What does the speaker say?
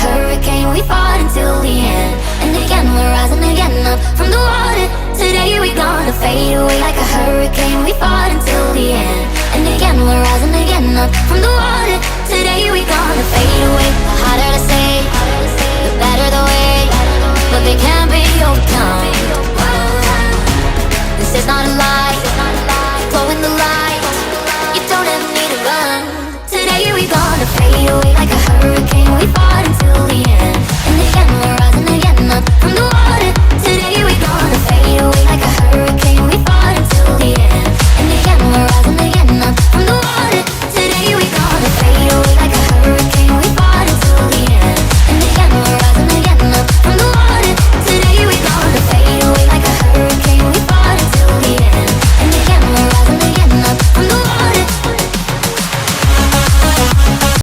hurricane, we fought until the end. And again we're rising again up from the water. Today we're gonna fade away like a hurricane, we fought until the end. And again we're rising again up from the water. Today we're gonna fade away. The harder to say, the better the way, but they can't be overcome. This is not a lie, glow in the light. You don't ever need to run. Today we're gonna fade away.